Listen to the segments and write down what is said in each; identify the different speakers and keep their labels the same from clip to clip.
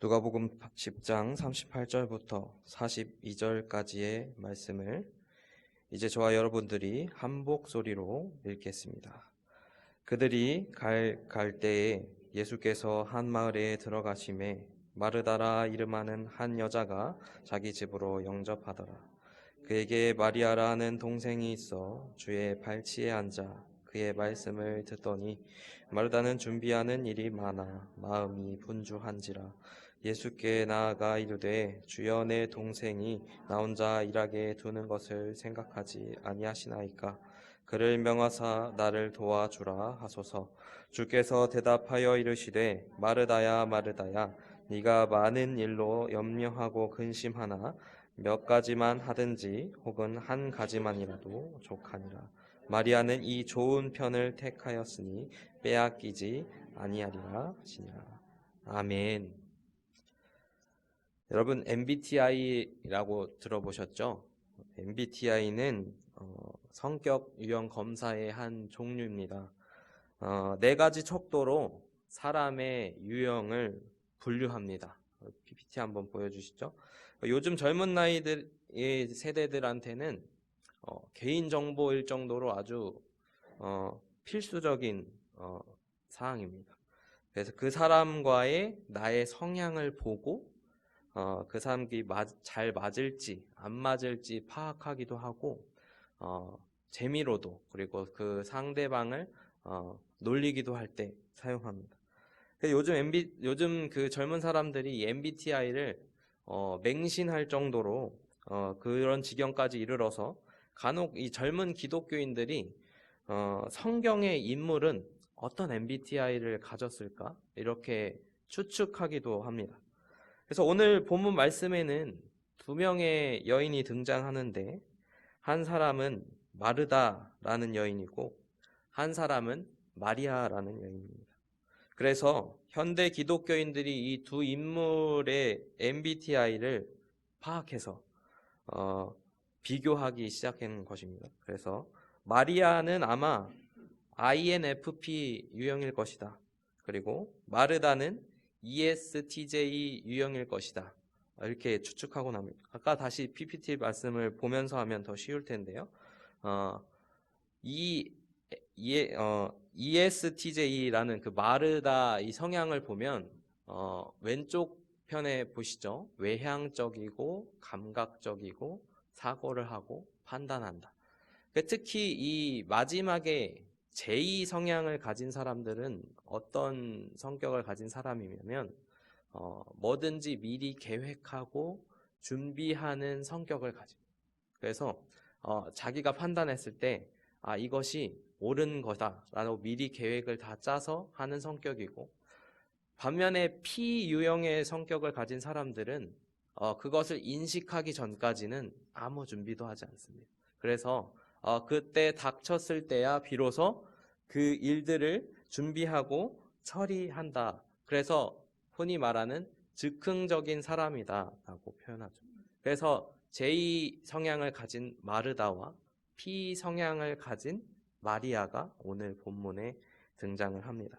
Speaker 1: 누가복음 10장 38절부터 42절까지의 말씀을 이제 저와 여러분들이 한복 소리로 읽겠습니다. 그들이 갈 때에 예수께서 한 마을에 들어가심에 마르다라 이름하는 한 여자가 자기 집으로 영접하더라. 그에게 마리아라 하는 동생이 있어 주의 발치에 앉아 그의 말씀을 듣더니 마르다는 준비하는 일이 많아 마음이 분주한지라. 예수께 나아가 이르되 주여 내 동생이 나 혼자 일하게 두는 것을 생각하지 아니하시나이까. 그를 명하사 나를 도와주라 하소서. 주께서 대답하여 이르시되 마르다야 마르다야 네가 많은 일로 염려하고 근심하나 몇 가지만 하든지 혹은 한 가지만이라도 족하니라. 마리아는 이 좋은 편을 택하였으니 빼앗기지 아니하리라 하시니라. 아멘. 여러분 MBTI라고 들어보셨죠? MBTI는 성격 유형 검사의 한 종류입니다. 4가지 척도로 사람의 유형을 분류합니다. PPT 한번 보여주시죠. 요즘 젊은 나이들의 세대들한테는 개인정보일 정도로 아주 필수적인 사항입니다. 그래서 그 사람과의 나의 성향을 보고 그 사람이 잘 맞을지 안 맞을지 파악하기도 하고 재미로도 그리고 그 상대방을 놀리기도 할 때 사용합니다. 요즘 그 젊은 사람들이 MBTI를 맹신할 정도로 그런 지경까지 이르러서 간혹 이 젊은 기독교인들이 성경의 인물은 어떤 MBTI를 가졌을까 이렇게 추측하기도 합니다. 그래서 오늘 본문 말씀에는 2명의 여인이 등장하는데 한 사람은 마르다라는 여인이고 한 사람은 마리아라는 여인입니다. 그래서 현대 기독교인들이 이 두 인물의 MBTI를 파악해서 비교하기 시작한 것입니다. 그래서 마리아는 아마 INFP 유형일 것이다. 그리고 마르다는 ESTJ 유형일 것이다. 이렇게 추측하곤 합니다. 아까 다시 PPT 말씀을 보면서 하면 더 쉬울 텐데요. ESTJ라는 그 마르다 이 성향을 보면 왼쪽 편에 보시죠. 외향적이고 감각적이고 사고를 하고 판단한다. 특히 이 마지막에 제2 성향을 가진 사람들은 어떤 성격을 가진 사람이냐면 뭐든지 미리 계획하고 준비하는 성격을 가집니다. 그래서 자기가 판단했을 때 이것이 옳은 거다라고 미리 계획을 다 짜서 하는 성격이고, 반면에 P 유형의 성격을 가진 사람들은 그것을 인식하기 전까지는 아무 준비도 하지 않습니다. 그래서 그때 닥쳤을 때야 비로소 그 일들을 준비하고 처리한다. 그래서 흔히 말하는 즉흥적인 사람이다라고 표현하죠. 그래서 J 성향을 가진 마르다와 P 성향을 가진 마리아가 오늘 본문에 등장을 합니다.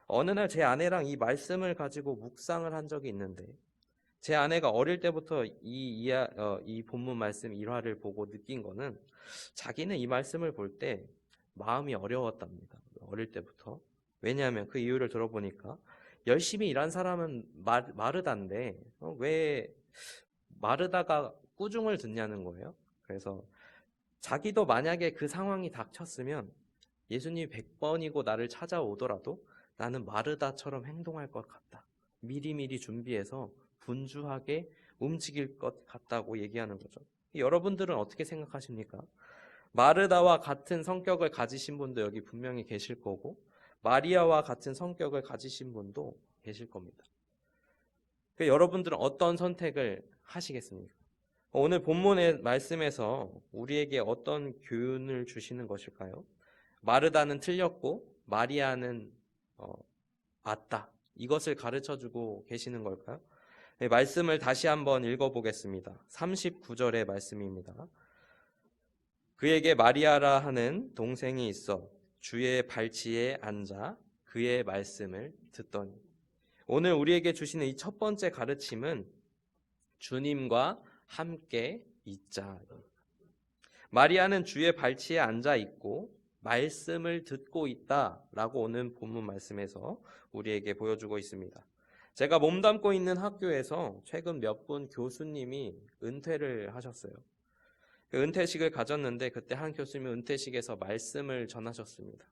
Speaker 1: 어느 날 제 아내랑 이 말씀을 가지고 묵상을 한 적이 있는데, 제 아내가 어릴 때부터 이 본문 말씀 1화를 보고 느낀 거는 자기는 이 말씀을 볼 때 마음이 어려웠답니다. 어릴 때부터. 왜냐하면 그 이유를 들어보니까 열심히 일한 사람은 마르다인데 왜 마르다가 꾸중을 듣냐는 거예요. 그래서 자기도 만약에 그 상황이 닥쳤으면 예수님이 100번이고 나를 찾아오더라도 나는 마르다처럼 행동할 것 같다. 미리미리 준비해서 분주하게 움직일 것 같다고 얘기하는 거죠. 여러분들은 어떻게 생각하십니까? 마르다와 같은 성격을 가지신 분도 여기 분명히 계실 거고, 마리아와 같은 성격을 가지신 분도 계실 겁니다. 여러분들은 어떤 선택을 하시겠습니까? 오늘 본문의 말씀에서 우리에게 어떤 교훈을 주시는 것일까요? 마르다는 틀렸고 마리아는 맞다. 이것을 가르쳐주고 계시는 걸까요? 네, 말씀을 다시 한번 읽어보겠습니다. 39절의 말씀입니다. 그에게 마리아라 하는 동생이 있어 주의 발치에 앉아 그의 말씀을 듣더니. 오늘 우리에게 주시는 이 첫 번째 가르침은 주님과 함께 있자. 마리아는 주의 발치에 앉아 있고 말씀을 듣고 있다라고 오늘 본문 말씀에서 우리에게 보여주고 있습니다. 제가 몸담고 있는 학교에서 최근 몇 분 교수님이 은퇴를 하셨어요. 그 은퇴식을 가졌는데 그때 한 교수님이 은퇴식에서 말씀을 전하셨습니다.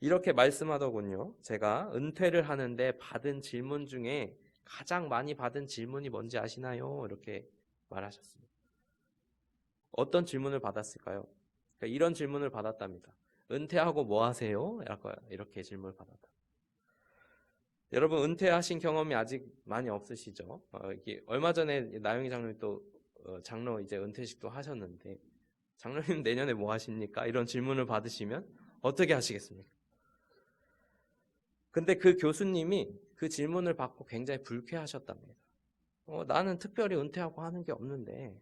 Speaker 1: 이렇게 말씀하더군요. 제가 은퇴를 하는데 받은 질문 중에 가장 많이 받은 질문이 뭔지 아시나요? 이렇게 말하셨습니다. 어떤 질문을 받았을까요? 그러니까 이런 질문을 받았답니다. 은퇴하고 뭐 하세요? 이렇게 질문을 받았다. 여러분 은퇴하신 경험이 아직 많이 없으시죠? 이게 얼마 전에 나영희 장로님 또 장로 이제 은퇴식도 하셨는데 장로님 내년에 뭐 하십니까? 이런 질문을 받으시면 어떻게 하시겠습니까? 근데 그 교수님이 그 질문을 받고 굉장히 불쾌하셨답니다. 나는 특별히 은퇴하고 하는 게 없는데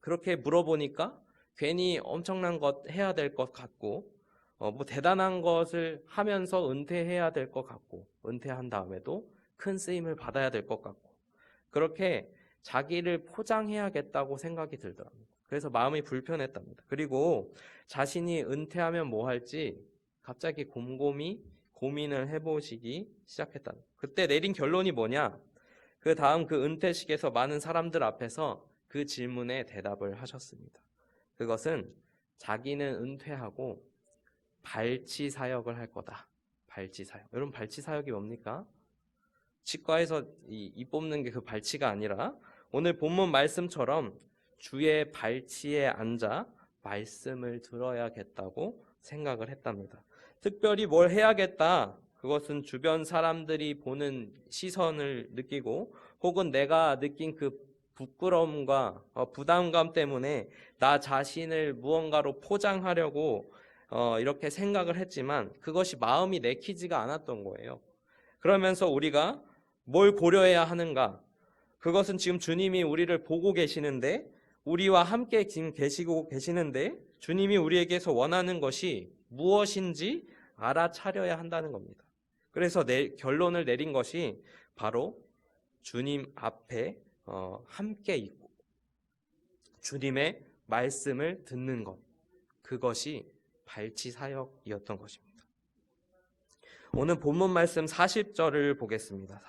Speaker 1: 그렇게 물어보니까 괜히 엄청난 것 해야 될 것 같고 뭐 대단한 것을 하면서 은퇴해야 될 것 같고 은퇴한 다음에도 큰 쓰임을 받아야 될 것 같고 그렇게 자기를 포장해야겠다고 생각이 들더랍니다. 그래서 마음이 불편했답니다. 그리고 자신이 은퇴하면 뭐 할지 갑자기 곰곰이 고민을 해보시기 시작했다. 그때 내린 결론이 뭐냐? 그 다음 그 은퇴식에서 많은 사람들 앞에서 그 질문에 대답을 하셨습니다. 그것은 자기는 은퇴하고 발치 사역을 할 거다. 발치 사역. 여러분 발치 사역이 뭡니까? 치과에서 이 뽑는 게 그 발치가 아니라 오늘 본문 말씀처럼 주의 발치에 앉아 말씀을 들어야겠다고 생각을 했답니다. 특별히 뭘 해야겠다. 그것은 주변 사람들이 보는 시선을 느끼고 혹은 내가 느낀 그 부끄러움과 부담감 때문에 나 자신을 무언가로 포장하려고 이렇게 생각을 했지만 그것이 마음이 내키지가 않았던 거예요. 그러면서 우리가 뭘 고려해야 하는가? 그것은 지금 주님이 우리를 보고 계시는데 우리와 함께 지금 계시고 계시는데 주님이 우리에게서 원하는 것이 무엇인지 알아차려야 한다는 겁니다. 그래서 결론을 내린 것이 바로 주님 앞에 함께 있고 주님의 말씀을 듣는 것, 그것이 발치 사역이었던 것입니다. 오늘 본문 말씀 40절을 보겠습니다.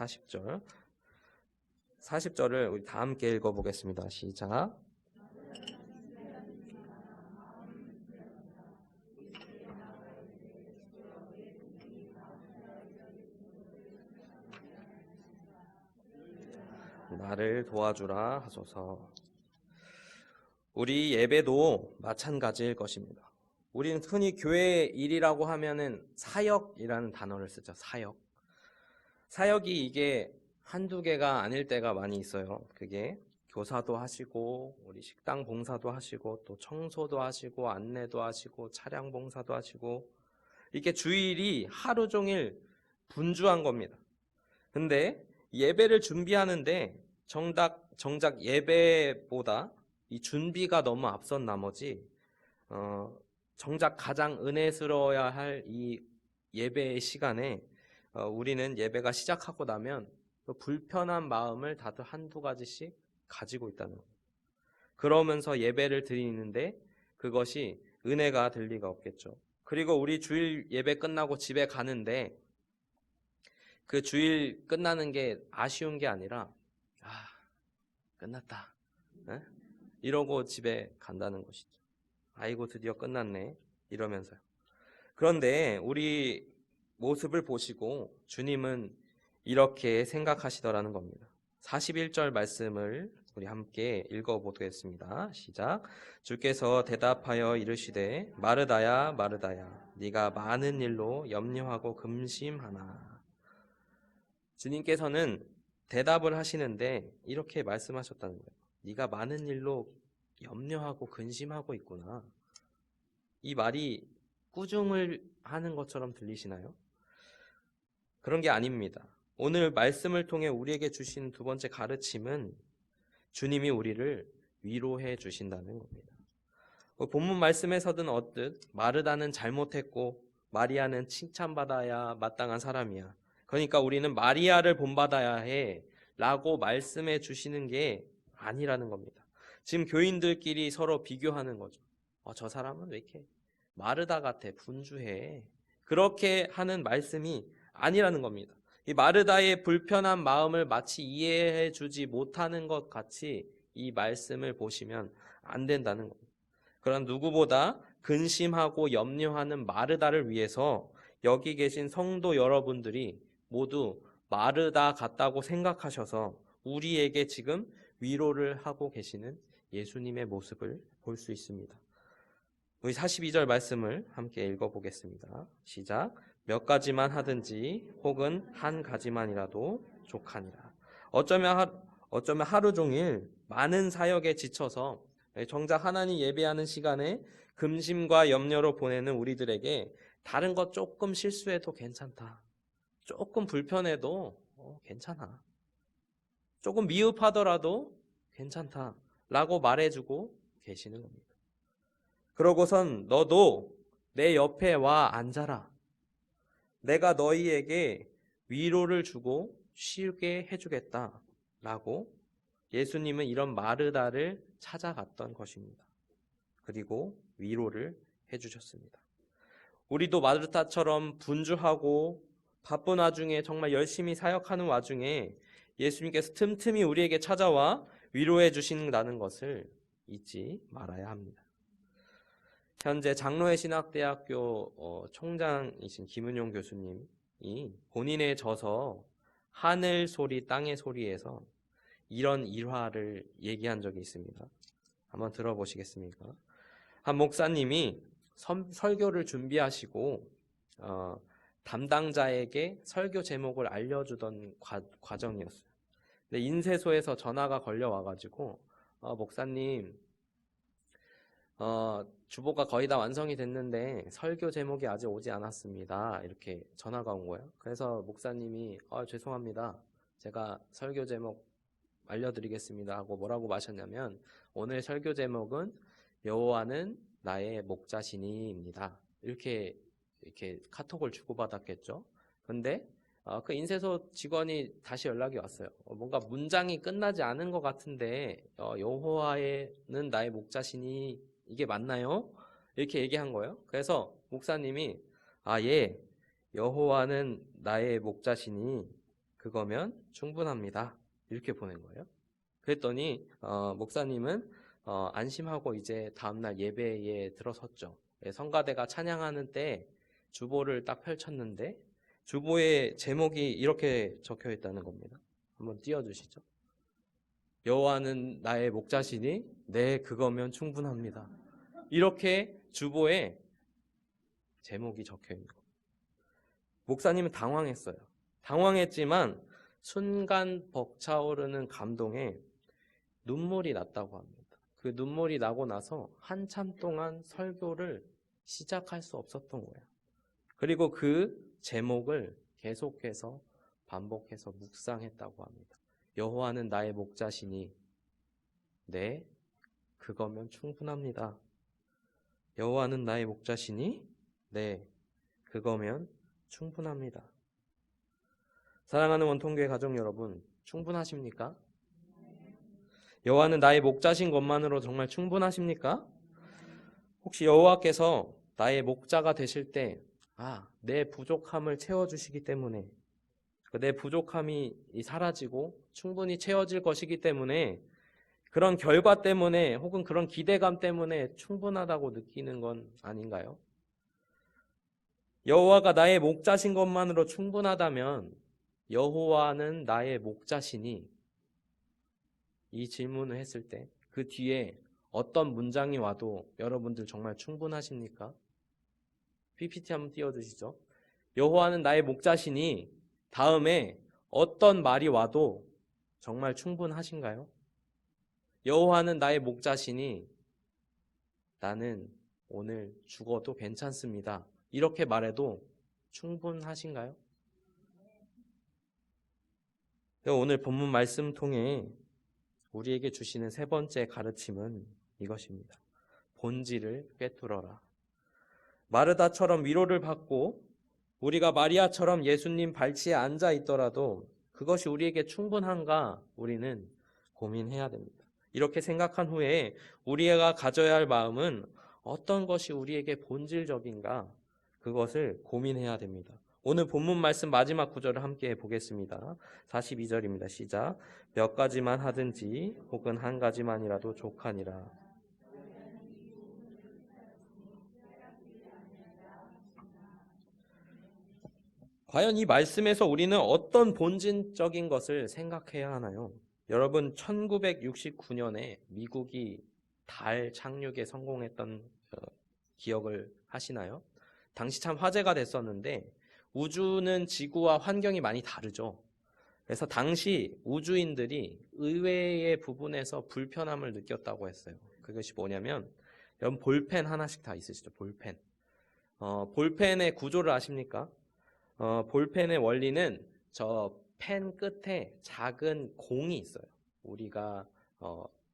Speaker 1: 40절을 우리 다 함께 읽어보겠습니다. 시작. 나를 도와주라 하소서. 우리 예배도 마찬가지일 것입니다. 우리는 흔히 교회 일이라고 하면은 사역이라는 단어를 쓰죠. 사역이 이게 한두 개가 아닐 때가 많이 있어요. 그게 교사도 하시고 우리 식당 봉사도 하시고 또 청소도 하시고 안내도 하시고 차량 봉사도 하시고 이렇게 주일이 하루 종일 분주한 겁니다. 근데 예배를 준비하는데 정작 예배보다 이 준비가 너무 앞선 나머지 정작 가장 은혜스러워야 할 이 예배의 시간에 우리는 예배가 시작하고 나면 그 불편한 마음을 다들 한두 가지씩 가지고 있다는 거예요. 그러면서 예배를 드리는데 그것이 은혜가 될 리가 없겠죠. 그리고 우리 주일 예배 끝나고 집에 가는데 그 주일 끝나는 게 아쉬운 게 아니라 끝났다 이러고 집에 간다는 것이죠. 아이고 드디어 끝났네 이러면서요. 그런데 우리 모습을 보시고 주님은 이렇게 생각하시더라는 겁니다. 41절 말씀을 우리 함께 읽어보겠습니다. 시작. 주께서 대답하여 이르시되 마르다야 마르다야 네가 많은 일로 염려하고 근심하나. 주님께서는 대답을 하시는데 이렇게 말씀하셨다는 거예요. 네가 많은 일로 염려하고 근심하고 있구나. 이 말이 꾸중을 하는 것처럼 들리시나요? 그런 게 아닙니다. 오늘 말씀을 통해 우리에게 주신 두 번째 가르침은 주님이 우리를 위로해 주신다는 겁니다. 본문 말씀에서든 얻듯 마르다는 잘못했고 마리아는 칭찬받아야 마땅한 사람이야. 그러니까 우리는 마리아를 본받아야 해 라고 말씀해 주시는 게 아니라는 겁니다. 지금 교인들끼리 서로 비교하는 거죠. 저 사람은 왜 이렇게 마르다 같아, 분주해. 그렇게 하는 말씀이 아니라는 겁니다. 이 마르다의 불편한 마음을 마치 이해해 주지 못하는 것 같이 이 말씀을 보시면 안 된다는 겁니다. 그런 누구보다 근심하고 염려하는 마르다를 위해서 여기 계신 성도 여러분들이 모두 마르다 같다고 생각하셔서 우리에게 지금 위로를 하고 계시는 예수님의 모습을 볼 수 있습니다. 우리 42절 말씀을 함께 읽어보겠습니다. 시작. 몇 가지만 하든지 혹은 한 가지만이라도 족하니라. 어쩌면 하루 종일 많은 사역에 지쳐서 정작 하나님 예배하는 시간에 금심과 염려로 보내는 우리들에게 다른 것 조금 실수해도 괜찮다. 조금 불편해도 괜찮아. 조금 미흡하더라도 괜찮다. 라고 말해주고 계시는 겁니다. 그러고선 너도 내 옆에 와 앉아라. 내가 너희에게 위로를 주고 쉬게 해주겠다. 라고 예수님은 이런 마르다를 찾아갔던 것입니다. 그리고 위로를 해주셨습니다. 우리도 마르다처럼 분주하고 바쁜 와중에 정말 열심히 사역하는 와중에 예수님께서 틈틈이 우리에게 찾아와 위로해 주신다는 것을 잊지 말아야 합니다. 현재 장로회 신학대학교 총장이신 김은용 교수님이 본인의 저서 하늘 소리 땅의 소리에서 이런 일화를 얘기한 적이 있습니다. 한번 들어보시겠습니까? 한 목사님이 설교를 준비하시고 담당자에게 설교 제목을 알려주던 과정이었어요. 근데 인쇄소에서 전화가 걸려와가지고 목사님 주보가 거의 다 완성이 됐는데 설교 제목이 아직 오지 않았습니다. 이렇게 전화가 온 거예요. 그래서 목사님이 죄송합니다. 제가 설교 제목 알려드리겠습니다 하고 뭐라고 마셨냐면 오늘 설교 제목은 여호와는 나의 목자시니입니다. 이렇게 카톡을 주고받았겠죠. 근데 그 인쇄소 직원이 다시 연락이 왔어요. 뭔가 문장이 끝나지 않은 것 같은데 여호와는 나의 목자시니 이게 맞나요? 이렇게 얘기한 거예요. 그래서 목사님이 예, 여호와는 나의 목자시니 그거면 충분합니다. 이렇게 보낸 거예요. 그랬더니 목사님은 안심하고 이제 다음날 예배에 들어섰죠. 성가대가 찬양하는 때 주보를 딱 펼쳤는데 주보의 제목이 이렇게 적혀 있다는 겁니다. 한번 띄워주시죠. 여호와는 나의 목자시니 네, 그거면 충분합니다. 이렇게 주보에 제목이 적혀 있는 겁니다. 목사님은 당황했어요. 당황했지만 순간 벅차오르는 감동에 눈물이 났다고 합니다. 그 눈물이 나고 나서 한참 동안 설교를 시작할 수 없었던 거예요. 그리고 그 제목을 계속해서 반복해서 묵상했다고 합니다. 여호와는 나의 목자시니 네, 그거면 충분합니다. 여호와는 나의 목자시니 네, 그거면 충분합니다. 사랑하는 원통교회 가족 여러분, 충분하십니까? 여호와는 나의 목자신 것만으로 정말 충분하십니까? 혹시 여호와께서 나의 목자가 되실 때 내 부족함을 채워주시기 때문에 내 부족함이 사라지고 충분히 채워질 것이기 때문에 그런 결과 때문에 혹은 그런 기대감 때문에 충분하다고 느끼는 건 아닌가요? 여호와가 나의 목자신 것만으로 충분하다면 여호와는 나의 목자시니 이 질문을 했을 때 그 뒤에 어떤 문장이 와도 여러분들 정말 충분하십니까? PPT 한번 띄워주시죠. 여호와는 나의 목자시니 다음에 어떤 말이 와도 정말 충분하신가요? 여호와는 나의 목자시니 나는 오늘 죽어도 괜찮습니다. 이렇게 말해도 충분하신가요? 오늘 본문 말씀 통해 우리에게 주시는 세 번째 가르침은 이것입니다. 본질을 꿰뚫어라. 마르다처럼 위로를 받고 우리가 마리아처럼 예수님 발치에 앉아 있더라도 그것이 우리에게 충분한가 우리는 고민해야 됩니다. 이렇게 생각한 후에 우리가 가져야 할 마음은 어떤 것이 우리에게 본질적인가 그것을 고민해야 됩니다. 오늘 본문 말씀 마지막 구절을 함께 보겠습니다. 42절입니다. 시작. 몇 가지만 하든지 혹은 한 가지만이라도 족하니라. 과연 이 말씀에서 우리는 어떤 본질적인 것을 생각해야 하나요? 여러분 1969년에 미국이 달 착륙에 성공했던 기억을 하시나요? 당시 참 화제가 됐었는데 우주는 지구와 환경이 많이 다르죠. 그래서 당시 우주인들이 의외의 부분에서 불편함을 느꼈다고 했어요. 그것이 뭐냐면 여러분 볼펜 하나씩 다 있으시죠? 볼펜. 볼펜의 구조를 아십니까? 볼펜의 원리는 저 펜 끝에 작은 공이 있어요. 우리가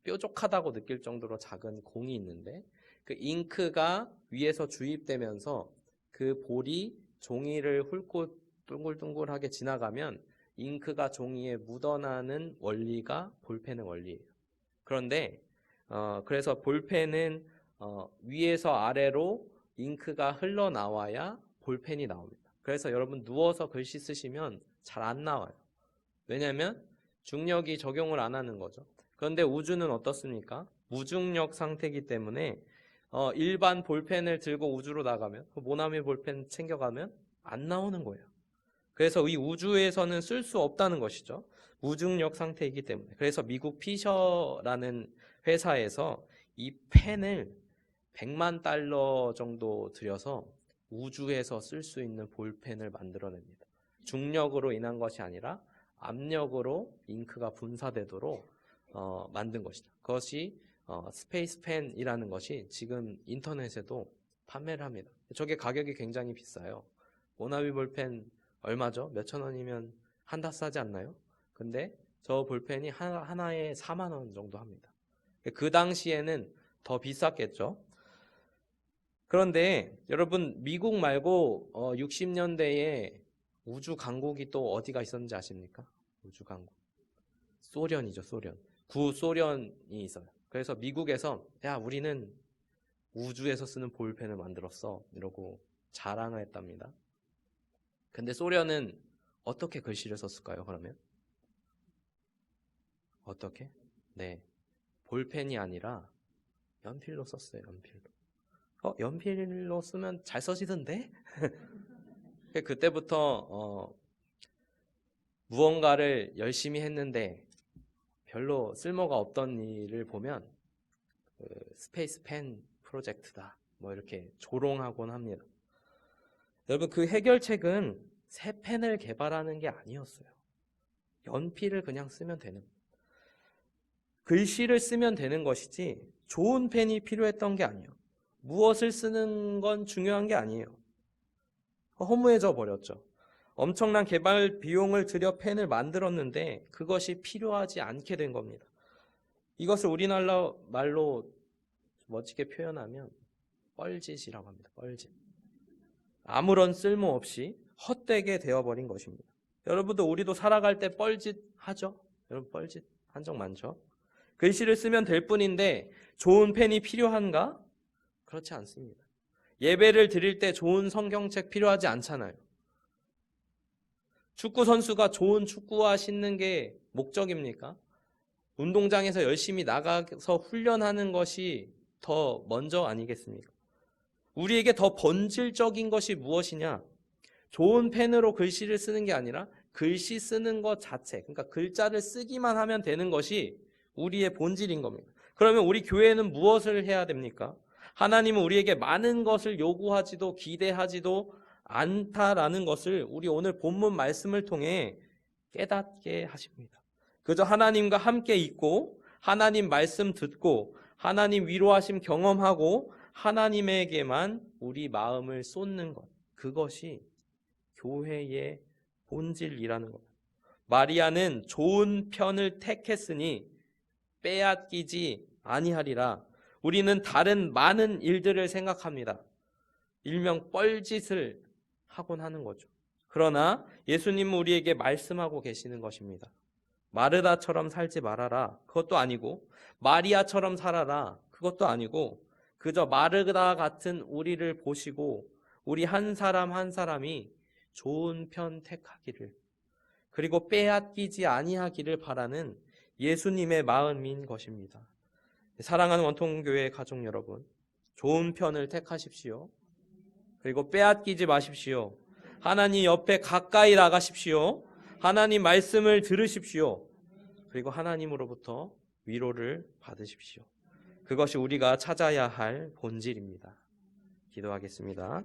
Speaker 1: 뾰족하다고 느낄 정도로 작은 공이 있는데 그 잉크가 위에서 주입되면서 그 볼이 종이를 훑고 둥글둥글하게 지나가면 잉크가 종이에 묻어나는 원리가 볼펜의 원리예요. 그런데 그래서 볼펜은 위에서 아래로 잉크가 흘러나와야 볼펜이 나옵니다. 그래서 여러분 누워서 글씨 쓰시면 잘 안 나와요. 왜냐하면 중력이 적용을 안 하는 거죠. 그런데 우주는 어떻습니까? 무중력 상태이기 때문에 일반 볼펜을 들고 우주로 나가면 모나미 볼펜 챙겨가면 안 나오는 거예요. 그래서 이 우주에서는 쓸 수 없다는 것이죠. 무중력 상태이기 때문에. 그래서 미국 피셔라는 회사에서 이 펜을 100만 달러 정도 들여서 우주에서 쓸 수 있는 볼펜을 만들어냅니다. 중력으로 인한 것이 아니라 압력으로 잉크가 분사되도록 만든 것이죠. 그것이 스페이스 펜이라는 것이 지금 인터넷에도 판매를 합니다. 저게 가격이 굉장히 비싸요. 모나미 볼펜 얼마죠? 몇천 원이면 한다 싸지 않나요? 근데 저 볼펜이 하나에 4만 원 정도 합니다. 그 당시에는 더 비쌌겠죠. 그런데 여러분 미국 말고 60년대에 우주 강국이 또 어디가 있었는지 아십니까? 우주 강국. 소련이죠, 소련. 구소련이 있어요. 그래서 미국에서 야 우리는 우주에서 쓰는 볼펜을 만들었어 이러고 자랑을 했답니다. 근데 소련은 어떻게 글씨를 썼을까요? 그러면 어떻게? 네, 볼펜이 아니라 연필로 썼어요. 연필로. 연필로 쓰면 잘 써지던데? 그때부터 무언가를 열심히 했는데 별로 쓸모가 없던 일을 보면 스페이스 펜 프로젝트다 뭐 이렇게 조롱하곤 합니다. 여러분 그 해결책은 새 펜을 개발하는 게 아니었어요. 연필을 그냥 쓰면 되는 거예요. 글씨를 쓰면 되는 것이지 좋은 펜이 필요했던 게 아니에요. 무엇을 쓰는 건 중요한 게 아니에요. 허무해져 버렸죠. 엄청난 개발 비용을 들여 펜을 만들었는데 그것이 필요하지 않게 된 겁니다. 이것을 우리나라 말로 멋지게 표현하면 뻘짓이라고 합니다. 뻘짓. 아무런 쓸모 없이 헛되게 되어버린 것입니다. 여러분도 우리도 살아갈 때 뻘짓 하죠? 여러분 뻘짓 한 적 많죠? 글씨를 쓰면 될 뿐인데 좋은 펜이 필요한가? 그렇지 않습니다. 예배를 드릴 때 좋은 성경책 필요하지 않잖아요. 축구 선수가 좋은 축구화 신는 게 목적입니까? 운동장에서 열심히 나가서 훈련하는 것이 더 먼저 아니겠습니까? 우리에게 더 본질적인 것이 무엇이냐? 좋은 펜으로 글씨를 쓰는 게 아니라 글씨 쓰는 것 자체, 그러니까 글자를 쓰기만 하면 되는 것이 우리의 본질인 겁니다. 그러면 우리 교회는 무엇을 해야 됩니까? 하나님은 우리에게 많은 것을 요구하지도 기대하지도 않다라는 것을 우리 오늘 본문 말씀을 통해 깨닫게 하십니다. 그저 하나님과 함께 있고 하나님 말씀 듣고 하나님 위로하심 경험하고 하나님에게만 우리 마음을 쏟는 것, 그것이 교회의 본질이라는 것. 마리아는 좋은 편을 택했으니 빼앗기지 아니하리라. 우리는 다른 많은 일들을 생각합니다. 일명 뻘짓을 하곤 하는 거죠. 그러나 예수님은 우리에게 말씀하고 계시는 것입니다. 마르다처럼 살지 말아라. 그것도 아니고 마리아처럼 살아라. 그것도 아니고 그저 마르다 같은 우리를 보시고 우리 한 사람 한 사람이 좋은 편 택하기를, 그리고 빼앗기지 아니하기를 바라는 예수님의 마음인 것입니다. 사랑하는 원통교회 가족 여러분, 좋은 편을 택하십시오. 그리고 빼앗기지 마십시오. 하나님 옆에 가까이 나가십시오. 하나님 말씀을 들으십시오. 그리고 하나님으로부터 위로를 받으십시오. 그것이 우리가 찾아야 할 본질입니다. 기도하겠습니다.